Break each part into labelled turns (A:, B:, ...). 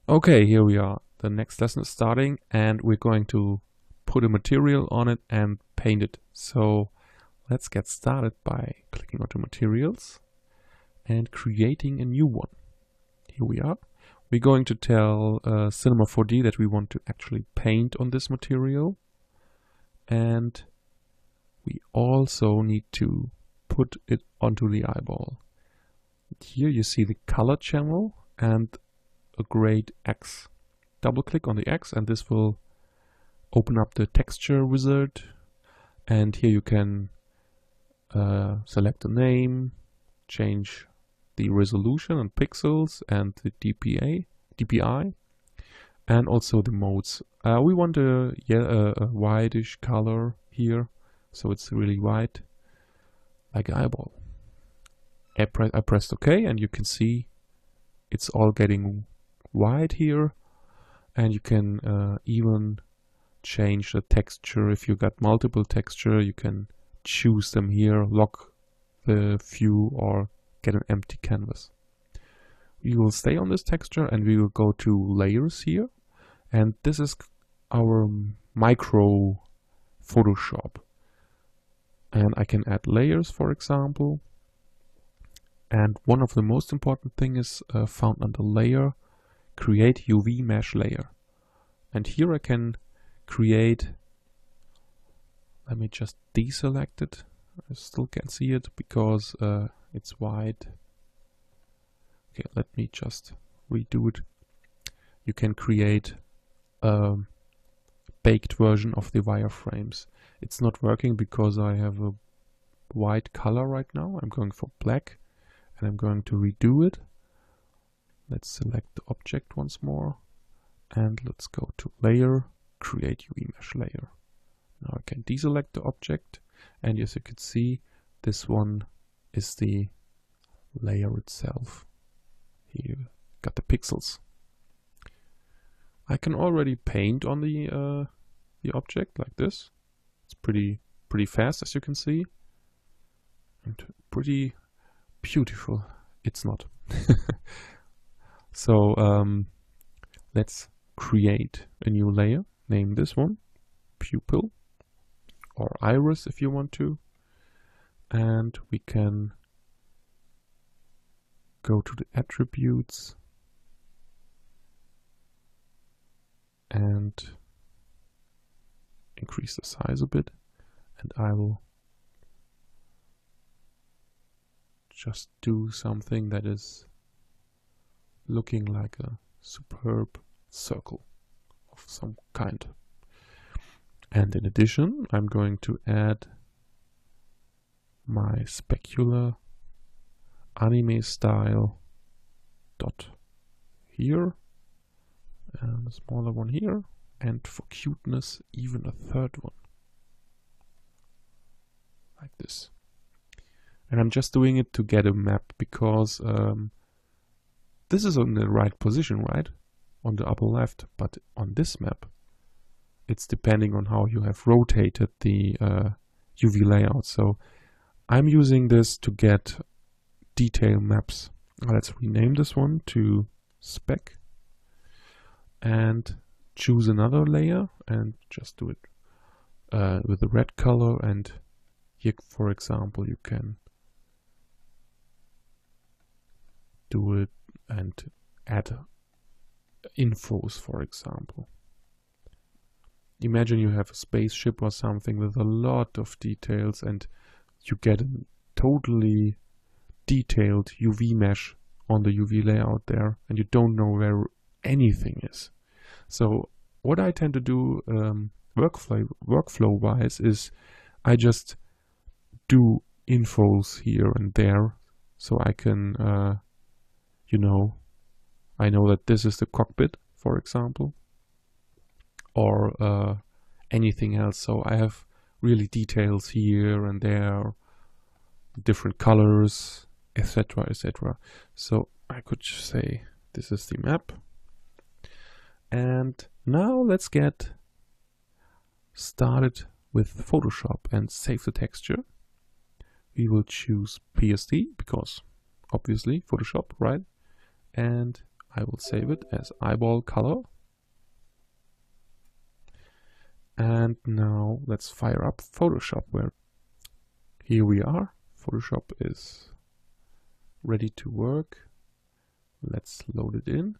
A: Okay, here we are. The next lesson is starting and we're going to put a material on it and paint it. So let's get started by clicking onto materials and creating a new one. Here we are. We're going to tell Cinema 4D that we want to actually paint on this material. And we also need to put it onto the eyeball. Here you see the color channel and a grade X. Double click on the X and this will open up the texture wizard, and here you can select the name, change the resolution and pixels and the DPI, and also the modes. We want a whitish color here, so it's really white, like an eyeball. I pressed OK, and you can see it's all getting white here, and you can even change the texture. If you got multiple texture, you can choose them here, lock the view, or get an empty canvas. We will stay on this texture and we will go to layers here, and this is our micro Photoshop, and I can add layers, for example. And one of the most important thing is found under layer, create UV mesh layer. And here I can create, let me just deselect it. I still can't see it because it's white. Okay, let me just redo it. You can create a baked version of the wireframes. It's not working because I have a white color right now. I'm going for black and I'm going to redo it. Let's select the object once more and let's go to layer, create UV mesh layer. Now I can deselect the object, and as you can see, this one is the layer itself. Here you got the pixels. I can already paint on the object like this. It's pretty fast, as you can see, and pretty beautiful. It's not. So let's create a new layer. Name this one pupil or iris if you want to, and we can go to the attributes and increase the size a bit, and I will just do something that is looking like a superb circle of some kind. And in addition, I'm going to add my specular anime style dot here, and a smaller one here, and for cuteness even a third one like this. And I'm just doing it to get a map because this is on the right position, right? On the upper left, but on this map, it's depending on how you have rotated the UV layout. So I'm using this to get detail maps. Let's rename this one to spec and choose another layer and just do it with the red color. And here, for example, you can do it and add infos, for example. Imagine you have a spaceship or something with a lot of details and you get a totally detailed UV mesh on the UV layout there, and you don't know where anything is. So what I tend to do workflow wise is I just do infos here and there, so I can I know that this is the cockpit, for example, or anything else. So I have really details here and there, different colors, etc., etc. So I could say this is the map. And now let's get started with Photoshop and save the texture. We will choose PSD because obviously Photoshop, right? And I will save it as eyeball color. And now let's fire up Photoshop. Where here we are. Photoshop is ready to work. Let's load it in.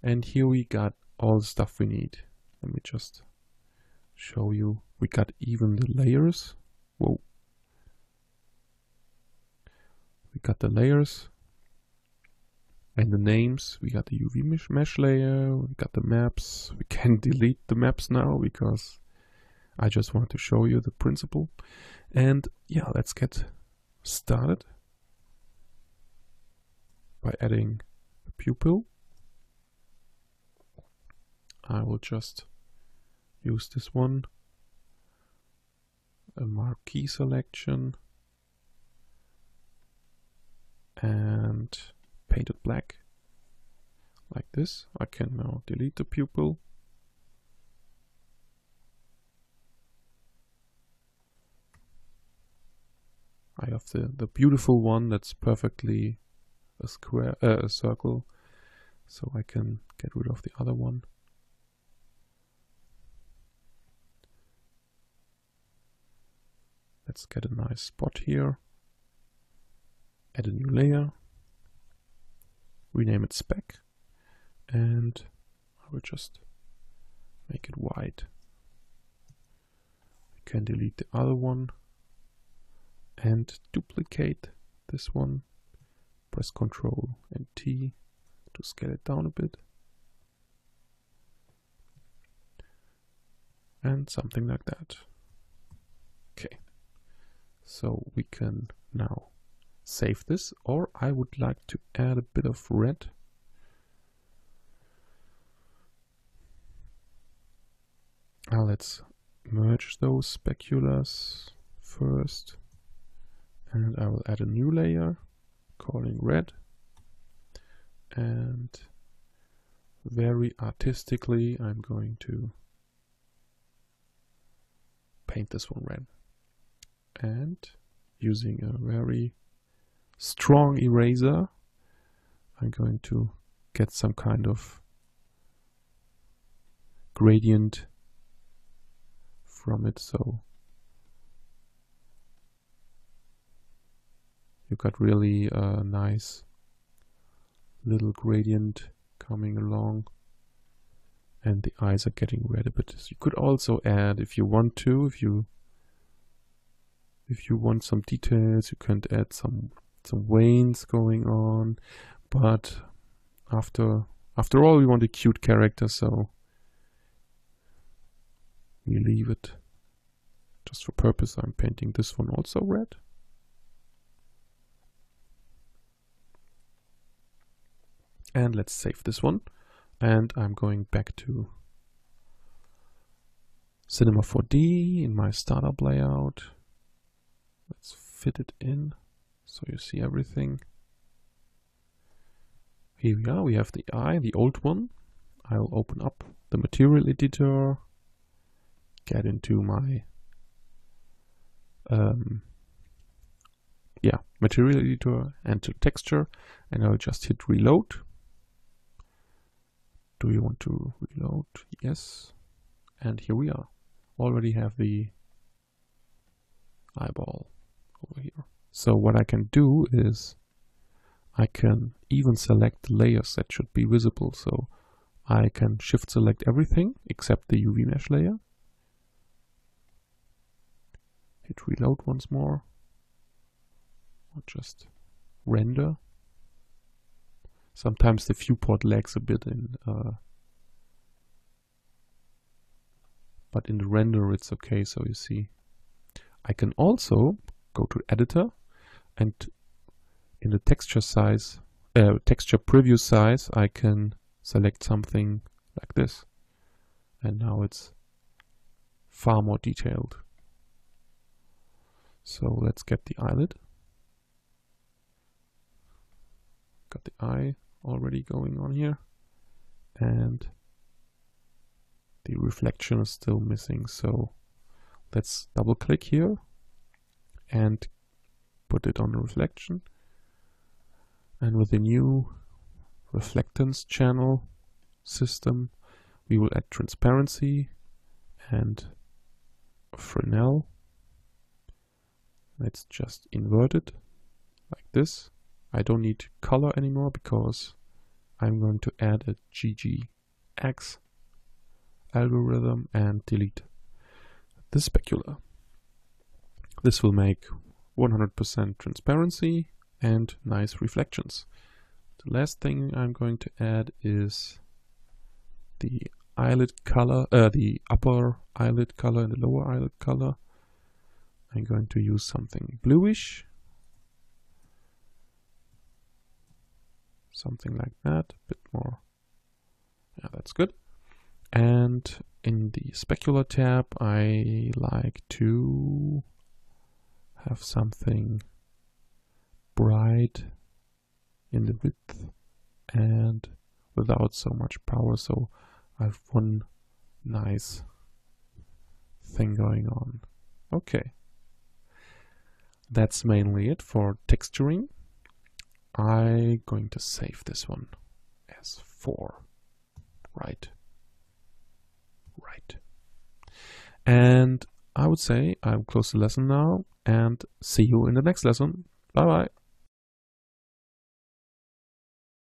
A: And here we got all the stuff we need. Let me just show you. We got even the layers. Whoa. We got the layers and the names. We got the UV mesh layer. We got the maps. We can delete the maps now because I just want to show you the principle. And yeah, let's get started by adding a pupil. I will just use this one, a marquee selection, and paint it black like this. I can now delete the pupil. I have the beautiful one that's perfectly a square, a circle, so I can get rid of the other one. Let's get a nice spot here. Add a new layer. Rename it Spec. And I will just make it white. We can delete the other one. And duplicate this one. Press Ctrl and T to scale it down a bit. And something like that. Okay. So we can now save this, or I would like to add a bit of red. Now let's merge those speculas first, and I will add a new layer calling red, and very artistically I'm going to paint this one red. And using a very strong eraser, I'm going to get some kind of gradient from it, so you got really a nice little gradient coming along, and the eyes are getting red a bit. So you could also add, if you want to, if you want some details, you can add some veins going on, but after all we want a cute character, so we leave it. Just for purpose, I'm painting this one also red. And let's save this one, and I'm going back to Cinema 4D in my startup layout. Let's fit it in so you see everything. Here we are, we have the eye, the old one. I'll open up the material editor, get into my material editor, enter texture, and I'll just hit reload. Do you want to reload? Yes. And here we are. Already have the eyeball over here. So what I can do is I can even select the layers that should be visible. So I can shift select everything except the UV mesh layer. Hit reload once more. Or just render. Sometimes the viewport lags a bit in but in the render it's okay. So you see, I can also go to editor, and in the texture size, texture preview size, I can select something like this, and now it's far more detailed. So let's get the eyelid. Got the eye already going on here, and the reflection is still missing, so let's double click here and put it on the reflection, and with the new reflectance channel system, we will add transparency and Fresnel. Let's just invert it like this. I don't need color anymore because I'm going to add a GGX algorithm and delete the specular. This will make 100% transparency and nice reflections. The last thing I'm going to add is the eyelid color, the upper eyelid color and the lower eyelid color. I'm going to use something bluish, something like that, a bit more. Yeah, that's good. And in the specular tab, I like to have something bright in the width and without so much power, so I have one nice thing going on. Okay, that's mainly it for texturing. I'm going to save this one as 4. Right. And I would say I will close the lesson now and see you in the next lesson. Bye bye.